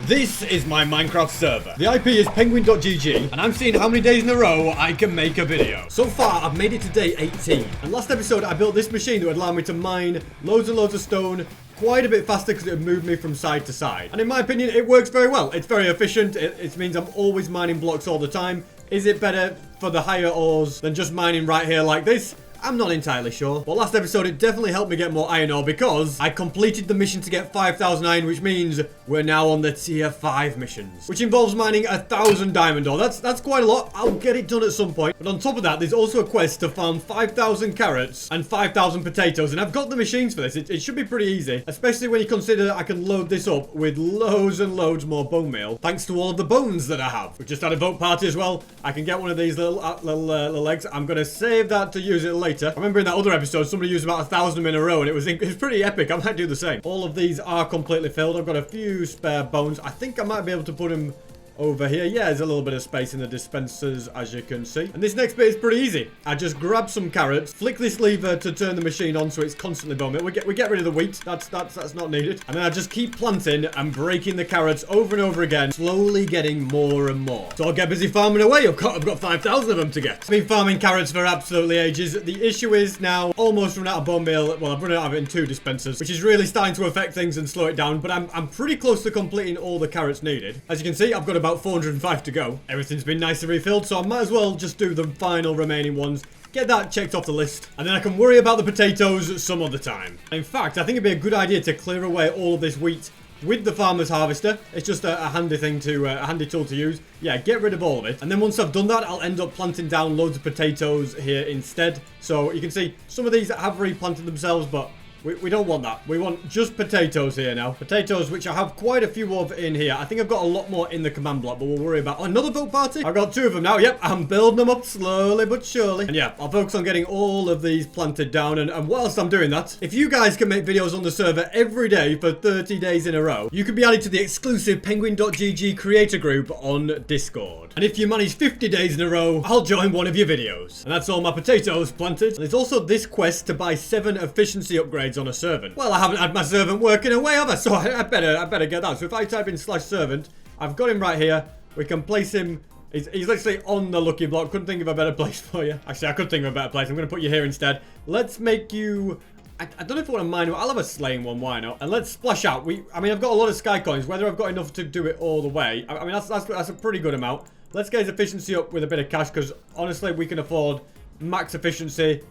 This is my Minecraft server. The IP is penguin.gg, and I'm seeing how many days in a row I can make a video. So far, I've made it to day 18. And last episode, I built this machine that would allow me to mine loads and loads of stone quite a bit faster because it would move me from side to side. And in my opinion, it works very well. It's very efficient. It means I'm always mining blocks all the time. Is it better for the higher ores than just mining right here like this? I'm not entirely sure. But last episode, it definitely helped me get more iron ore because I completed the mission to get 5,000 iron, which means we're now on the tier 5 missions, which involves mining 1,000 diamond ore. That's quite a lot. I'll get it done at some point. But on top of that, there's also a quest to farm 5,000 carrots and 5,000 potatoes. And I've got the machines for this. It should be pretty easy, especially when you consider I can load this up with loads and loads more bone meal, thanks to all of the bones that I have. We've just had a vote party as well. I can get one of these little eggs. I'm going to save that to use it later. I remember in that other episode, somebody used about 1,000 of them in a row, and it was pretty epic. I might do the same. All of these are completely filled. I've got a few spare bones. I think I might be able to put them over here. Yeah, there's a little bit of space in the dispensers, as you can see. And this next bit is pretty easy. I just grab some carrots, flick this lever to turn the machine on so it's constantly bone meal. We get rid of the wheat. That's not needed. And then I just keep planting and breaking the carrots over and over again, slowly getting more and more. So I'll get busy farming away. I've got 5,000 of them to get. I've been farming carrots for absolutely ages. The issue is now almost run out of bone meal. Well, I've run out of it in 2 dispensers, which is really starting to affect things and slow it down. But I'm pretty close to completing all the carrots needed. As you can see, I've got about 405 to go. Everything's been nicely refilled, so I might as well just do the final remaining ones. Get that checked off the list, and then I can worry about the potatoes some other time. In fact, I think it'd be a good idea to clear away all of this wheat with the farmer's harvester. It's just a handy thing to, a handy tool to use. Yeah, get rid of all of it. And then once I've done that, I'll end up planting down loads of potatoes here instead. So you can see some of these have replanted themselves, but we don't want that. We want just potatoes here now. Potatoes, which I have quite a few of in here. I think I've got a lot more in the command block, but we'll worry about another vote party. I've got 2 of them now. Yep, I'm building them up slowly but surely. And yeah, I'll focus on getting all of these planted down. And whilst I'm doing that, if you guys can make videos on the server every day for 30 days in a row, you can be added to the exclusive penguin.gg creator group on Discord. And if you manage 50 days in a row, I'll join one of your videos. And that's all my potatoes planted. And there's also this quest to buy 7 efficiency upgrades on a servant. Well, I haven't had my servant working away, have I? So I better get that. So if I type in /servant, I've got him right here. We can place him. He's literally on the lucky block. Couldn't think of a better place for you. Actually, I could think of a better place. I'm going to put you here instead. Let's make you... I don't know if I want to mine. I'll have a slaying one. Why not? And let's splash out. I mean, I've got a lot of sky coins. Whether I've got enough to do it all the way. I mean, that's a pretty good amount. Let's get his efficiency up with a bit of cash because honestly, we can afford max efficiency.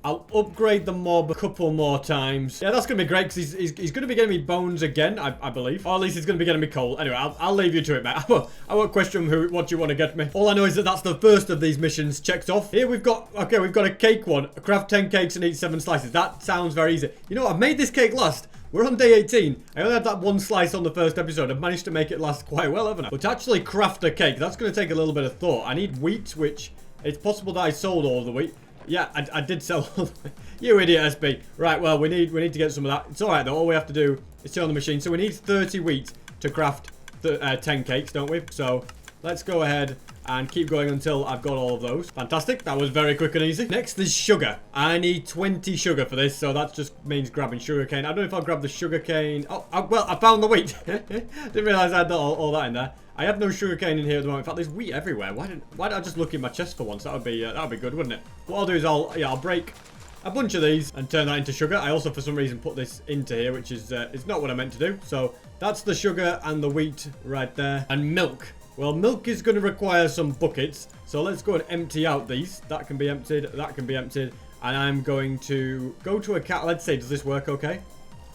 I'll upgrade the mob a couple more times. Yeah, that's going to be great because he's going to be getting me bones again, I believe. Or at least he's going to be getting me coal. Anyway, I'll leave you to it, mate. I won't question what you want to get me. All I know is that that's the first of these missions checked off. Here we've got a cake one. Craft 10 cakes and eat 7 slices. That sounds very easy. You know what? I've made this cake last. We're on day 18. I only had that 1 slice on the first episode. I've managed to make it last quite well, haven't I? But to actually craft a cake, that's going to take a little bit of thought. I need wheat, which it's possible that I sold all of the wheat. Yeah, I did sell all the wheat. You idiot, SB. Right, well, we need to get some of that. It's alright, though. All we have to do is turn on the machine. So we need 30 wheat to craft 10 cakes, don't we? So let's go ahead and keep going until I've got all of those. Fantastic. That was very quick and easy. Next is sugar. I need 20 sugar for this, so that just means grabbing sugar cane. I don't know if I'll grab the sugar cane. Oh, well, I found the wheat. Didn't realize I had all that in there. I have no sugar cane in here at the moment. In fact, there's wheat everywhere. Why didn't I just look in my chest for once? That would be good, wouldn't it? What I'll do is I'll break a bunch of these and turn that into sugar. I also, for some reason, put this into here, which is not what I meant to do. So that's the sugar and the wheat right there. And milk. Well, milk is going to require some buckets. So let's go and empty out these. That can be emptied. That can be emptied. And I'm going to go to a cat. Let's see, does this work okay?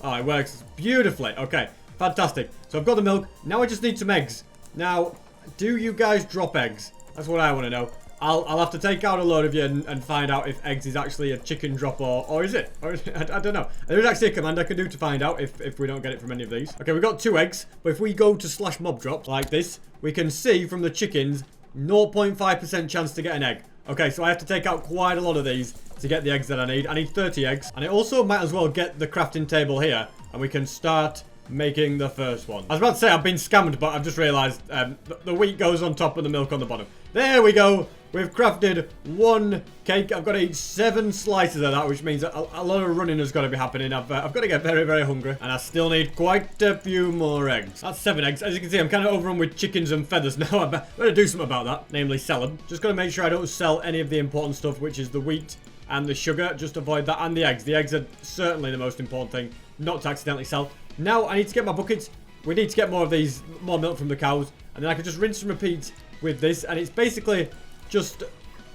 Oh, it works beautifully. Okay, fantastic. So I've got the milk. Now I just need some eggs. Now, do you guys drop eggs? That's what I want to know. I'll have to take out a load of you and find out if eggs is actually a chicken drop or is it? Or is it? I don't know. There is actually a command I can do to find out if we don't get it from any of these. Okay, we've got 2 eggs. But if we go to /mob drops like this, we can see from the chickens 0.5% chance to get an egg. Okay, so I have to take out quite a lot of these to get the eggs that I need. I need 30 eggs. And I also might as well get the crafting table here. And we can start making the first one. I was about to say I've been scammed, but I've just realized the wheat goes on top and the milk on the bottom. There we go. We've crafted 1 cake. I've got to eat 7 slices of that, which means a lot of running has got to be happening. I've got to get very, very hungry. And I still need quite a few more eggs. That's 7 eggs. As you can see, I'm kind of overrun with chickens and feathers now. I'm going to do something about that, namely sell them. Just got to make sure I don't sell any of the important stuff, which is the wheat and the sugar. Just avoid that. And the eggs. The eggs are certainly the most important thing not to accidentally sell. Now I need to get my buckets. We need to get more of these, more milk from the cows. And then I can just rinse and repeat with this. And it's basically just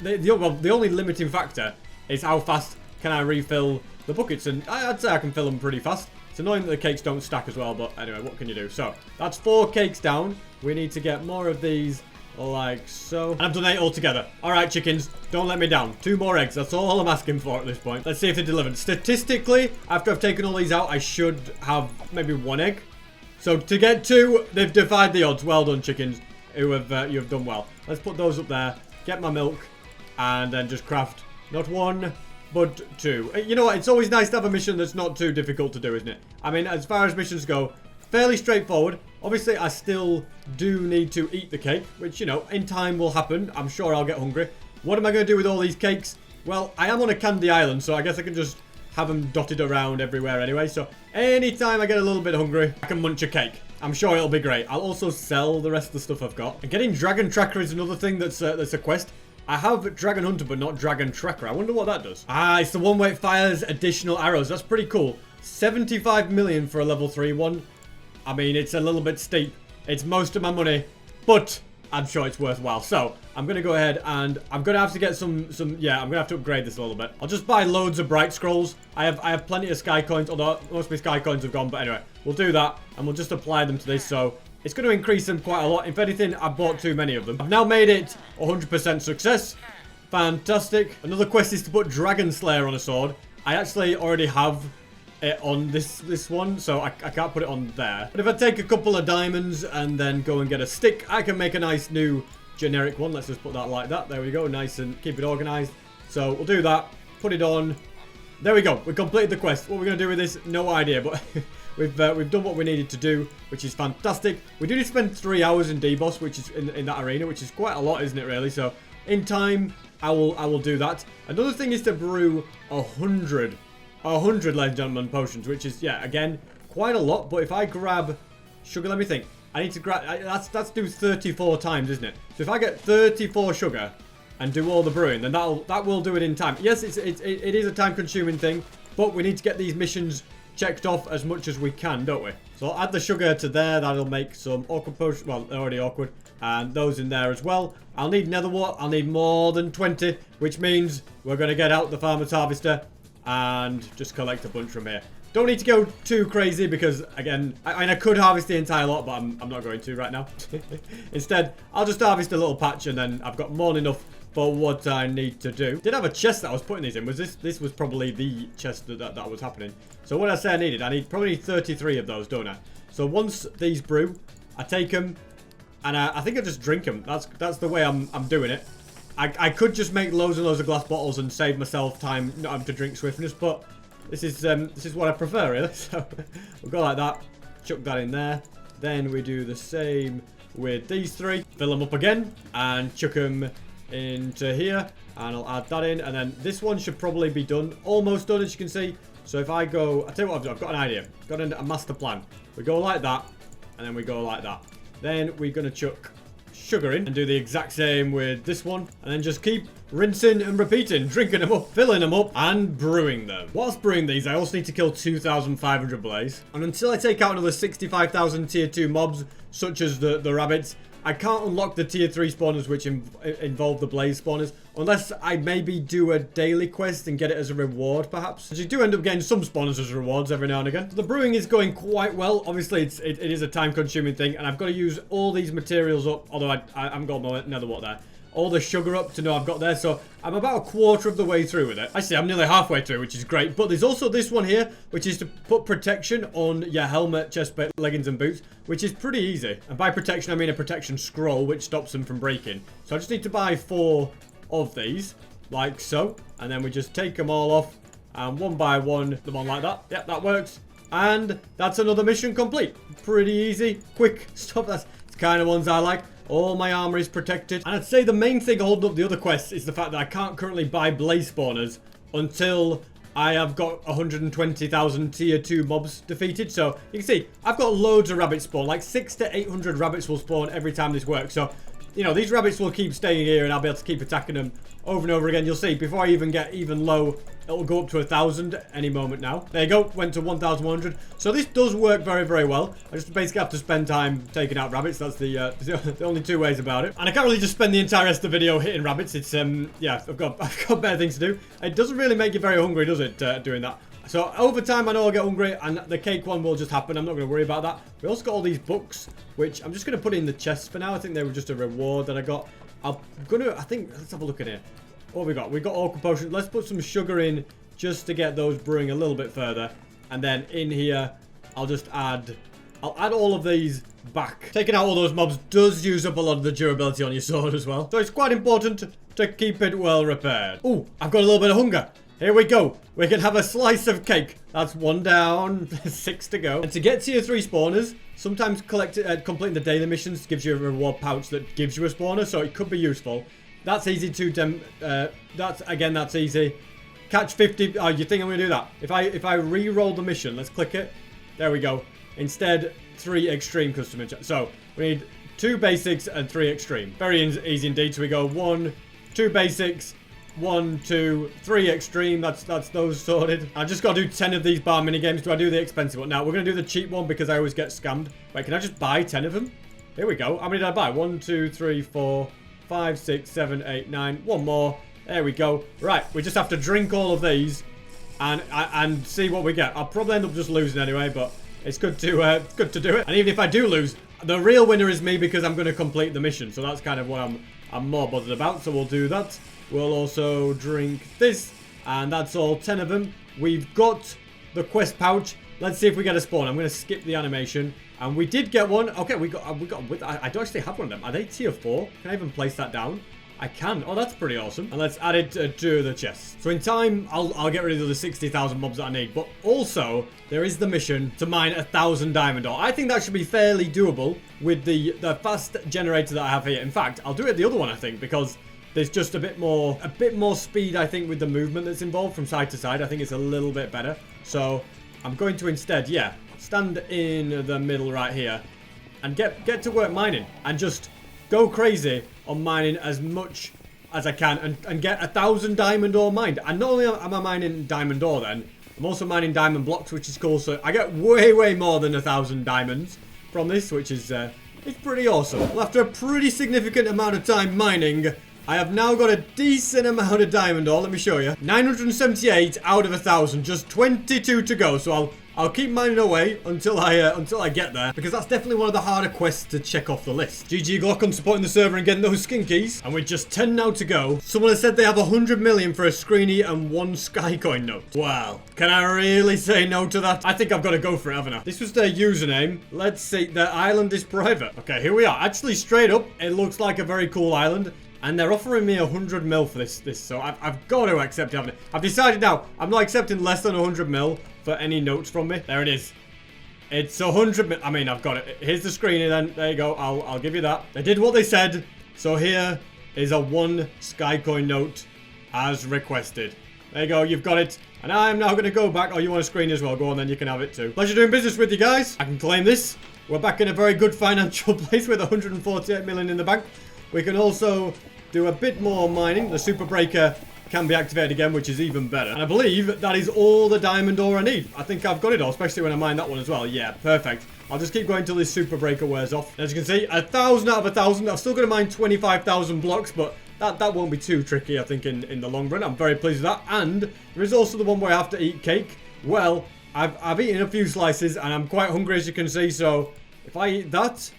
the only limiting factor is how fast can I refill the buckets, and I'd say I can fill them pretty fast. It's annoying that the cakes don't stack as well, but anyway, what can you do? So that's 4 cakes down. We need to get more of these like so, and I've done 8 altogether. All right, chickens, don't let me down. 2 more eggs, that's all I'm asking for at this point. Let's see if they delivered. Statistically, after I've taken all these out, I should have maybe 1 egg. So to get 2, they've defied the odds. Well done, chickens, you have done well. Let's put those up there. Get my milk, and then just craft not 1, but 2. You know what? It's always nice to have a mission that's not too difficult to do, isn't it? I mean, as far as missions go, fairly straightforward. Obviously, I still do need to eat the cake, which, you know, in time will happen. I'm sure I'll get hungry. What am I going to do with all these cakes? Well, I am on a candy island, so I guess I can just have them dotted around everywhere anyway. So anytime I get a little bit hungry, I can munch a cake. I'm sure it'll be great. I'll also sell the rest of the stuff I've got. And getting Dragon Tracker is another thing that's a quest. I have Dragon Hunter, but not Dragon Tracker. I wonder what that does. Ah, it's the one where it fires additional arrows. That's pretty cool. 75 million for a level 3 one. I mean, it's a little bit steep. It's most of my money, but I'm sure it's worthwhile. So I'm going to go ahead and I'm going to have to get yeah, I'm going to have to upgrade this a little bit. I'll just buy loads of bright scrolls. I have plenty of sky coins, although most of my sky coins have gone. But anyway, we'll do that and we'll just apply them to this. So it's going to increase them quite a lot. If anything, I bought too many of them. I've now made it 100% success. Fantastic. Another quest is to put Dragon Slayer on a sword. I actually already have it on this one, so I can't put it on there. But if I take a couple of diamonds and then go and get a stick, I can make a nice new generic one. Let's just put that like that. There we go. Nice and keep it organized. So we'll do that. Put it on. There we go. We completed the quest. What we're going to do with this, no idea, but we've done what we needed to do, which is fantastic. We do need to spend 3 hours in D-Boss, which is in that arena, which is quite a lot, isn't it, really? So in time, I will do that. Another thing is to brew 100, ladies and gentlemen, potions, which is, yeah, again, quite a lot. But if I grab sugar, let me think. I need to grab, that's do 34 times, isn't it? So if I get 34 sugar and do all the brewing, then that will do it in time. Yes, it is a time-consuming thing, but we need to get these missions checked off as much as we can, don't we? So I'll add the sugar to there. That'll make some awkward potions. Well, they're already awkward. And those in there as well. I'll need nether wart. I'll need more than 20, which means we're going to get out the farmer's harvester and just collect a bunch from here. Don't need to go too crazy because, again, I mean, I could harvest the entire lot, but I'm not going to right now. Instead, I'll just harvest a little patch and then I've got more than enough for what I need to do. Did have a chest that I was putting these in. Was this was probably the chest that was happening. So what I say I needed, I probably need 33 of those, don't I? So once these brew, I take them and I think I just drink them. That's the way I'm doing it. I could just make loads and loads of glass bottles and save myself time not having to drink swiftness, but this is what I prefer, really. So we'll go like that, chuck that in there. Then we do the same with these 3. Fill them up again and chuck them into here, and I'll add that in, and then this one should probably be done, almost done, as you can see. So if I go, I'll tell you what I've done. I've got an idea, got a master plan. We go like that, and then we go like that. Then we're going to chuck sugar in and do the exact same with this one, and then just keep rinsing and repeating, drinking them up, filling them up, and brewing them. Whilst brewing these, I also need to kill 2,500 blaze, and until I take out another 65,000 tier 2 mobs, such as the rabbits, I can't unlock the tier 3 spawners which involve the blaze spawners, unless I maybe do a daily quest and get it as a reward, perhaps. Because you do end up getting some spawners as rewards every now and again. So the brewing is going quite well. Obviously, it is a time-consuming thing, and I've got to use all these materials up, although I haven't got my nether wart there. All the sugar up to know I've got there, so I'm about a quarter of the way through with it. Actually, I'm nearly halfway through, which is great. But there's also this one here, which is to put protection on your helmet, chestplate, leggings, and boots, which is pretty easy. And by protection, I mean a protection scroll, which stops them from breaking. So I just need to buy 4 of these, like so. And then we just take them all off, and one by one, them on like that. Yep, that works. And that's another mission complete. Pretty easy, quick stuff. That's the kind of ones I like. All my armor is protected. And I'd say the main thing holding up the other quests is the fact that I can't currently buy blaze spawners until I have got 120,000 tier 2 mobs defeated. So you can see I've got loads of rabbits spawn. Like 600 to 800 rabbits will spawn every time this works. So, you know, these rabbits will keep staying here and I'll be able to keep attacking them over and over again. You'll see before I even get even low, it'll go up to 1,000 any moment now. There you go, went to 1,100. So this does work very, very well. I just basically have to spend time taking out rabbits. That's the only two ways about it. And I can't really just spend the entire rest of the video hitting rabbits. It's yeah, I've got better things to do. It doesn't really make you very hungry, does it, doing that? So over time, I know I'll get hungry, and the cake one will just happen. I'm not going to worry about that. We also got all these books, which I'm just going to put in the chest for now. I think they were just a reward that I got. I think, let's have a look at it. What have we got? We've got orca potion. Let's put some sugar in just to get those brewing a little bit further. And then in here, I'll add all of these back. Taking out all those mobs does use up a lot of the durability on your sword as well. So it's quite important to keep it well repaired. Oh, I've got a little bit of hunger. Here we go. We can have a slice of cake. That's 1 down, 6 to go. And to get tier 3 spawners, sometimes completing the daily missions gives you a reward pouch that gives you a spawner, so it could be useful. That's easy to that's easy. Catch 50. Oh, you think I'm gonna do that? If I re-roll the mission, let's click it. There we go. Instead, 3 extreme customer. So we need 2 basics and 3 extreme. Very easy indeed. So we go 1, 2 basics. 1, 2, 3 extreme. That's those sorted. I just got to do 10 of these bar mini games. Do I do the expensive one? Now, we're going to do the cheap one because I always get scammed. Wait, can I just buy 10 of them? Here we go. How many did I buy? 1, 2, 3, 4, 5, 6, 7, 8, 9. One more. There we go. Right, we just have to drink all of these and see what we get. I'll probably end up just losing anyway, but it's good to do it. And even if I do lose, the real winner is me because I'm going to complete the mission. So that's kind of what I'm more bothered about. So we'll do that. We'll also drink this, and that's all 10 of them. We've got the quest pouch. Let's see if we get a spawn. I'm going to skip the animation, and we did get one. Okay, we got. I do actually have one of them. Are they tier 4? Can I even place that down? I can. Oh, that's pretty awesome. And let's add it to the chest. So in time, I'll get rid of the 60,000 mobs that I need. But also, there is the mission to mine 1,000 diamond ore. I think that should be fairly doable with the fast generator that I have here. In fact, I'll do it the other one, I think, because there's just a bit more speed, I think, with the movement that's involved from side to side. I think it's a little bit better. So I'm going to instead, yeah, stand in the middle right here and get to work mining and just go crazy on mining as much as I can and get 1,000 diamond ore mined. And not only am I mining diamond ore then, I'm also mining diamond blocks, which is cool. So I get way more than 1,000 diamonds from this, which is it's pretty awesome. Well, after a pretty significant amount of time mining, I have now got a decent amount of diamond ore. Let me show you. 978 out of 1,000. Just 22 to go. So I'll keep mining away until I get there, because that's definitely one of the harder quests to check off the list. GG Glock on supporting the server and getting those skin keys. And with just 10 now to go, someone has said they have 100 million for a screeny and 1 Skycoin note. Wow. Can I really say no to that? I think I've got to go for it, haven't I? This was their username. Let's see. Their island is private. Okay, here we are. Actually, straight up, it looks like a very cool island. And they're offering me 100 mil for this. So I've got to accept it, haven't I? I've decided now, I'm not accepting less than 100 mil for any notes from me. There it is. It's 100 mil. I mean, I've got it. Here's the screening then. There you go. I'll give you that. They did what they said. So here is a 1 Skycoin note as requested. There you go. You've got it. And I'm now going to go back. Oh, you want a screen as well? Go on then. You can have it too. Pleasure doing business with you guys. I can claim this. We're back in a very good financial place with 148 million in the bank. We can also do a bit more mining. The super breaker can be activated again, which is even better. And I believe that is all the diamond ore I need. I think I've got it all, especially when I mine that one as well. Yeah, perfect. I'll just keep going till this super breaker wears off. As you can see, 1,000 out of 1,000. I'm still going to mine 25,000 blocks, but that won't be too tricky, I think, in the long run. I'm very pleased with that. And there is also the one where I have to eat cake. Well, I've eaten a few slices, and I'm quite hungry, as you can see. So if I eat that,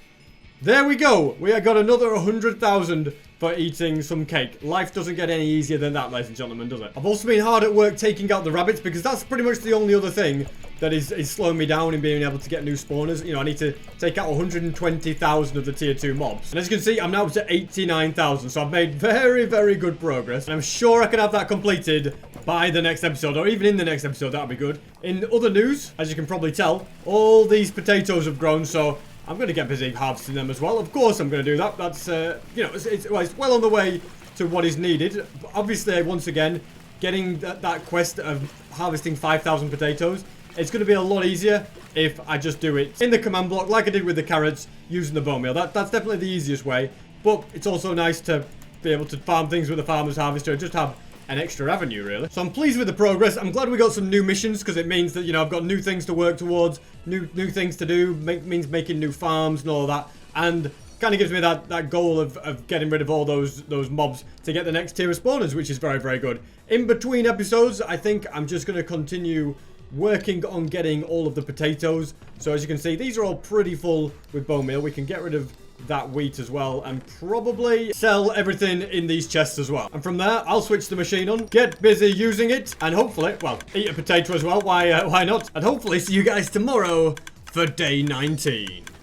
there we go. We have got another 100,000 for eating some cake. Life doesn't get any easier than that, ladies and gentlemen, does it? I've also been hard at work taking out the rabbits, because that's pretty much the only other thing that is slowing me down in being able to get new spawners. You know, I need to take out 120,000 of the tier 2 mobs. And as you can see, I'm now up to 89,000. So I've made very good progress. And I'm sure I can have that completed by the next episode, or even in the next episode. That would be good. In other news, as you can probably tell, all these potatoes have grown. So I'm going to get busy harvesting them as well. Of course I'm going to do that. That's, you know, it's well on the way to what is needed. Obviously, once again, getting that quest of harvesting 5,000 potatoes, it's going to be a lot easier if I just do it in the command block like I did with the carrots using the bone meal. That's definitely the easiest way, but it's also nice to be able to farm things with the farmer's harvester and just have an extra avenue, really. So I'm pleased with the progress. I'm glad we got some new missions because it means that, you know, I've got new things to work towards, new things to do, means making new farms and all that, and kind of gives me that goal of getting rid of all those mobs to get the next tier of spawners, which is very, very good. In between episodes, I think I'm just going to continue working on getting all of the potatoes. So as you can see, these are all pretty full with bone meal. We can get rid of that wheat as well and probably sell everything in these chests as well. And from there, I'll switch the machine on, get busy using it, and hopefully, well, eat a potato as well. Why not? And hopefully see you guys tomorrow for day 19.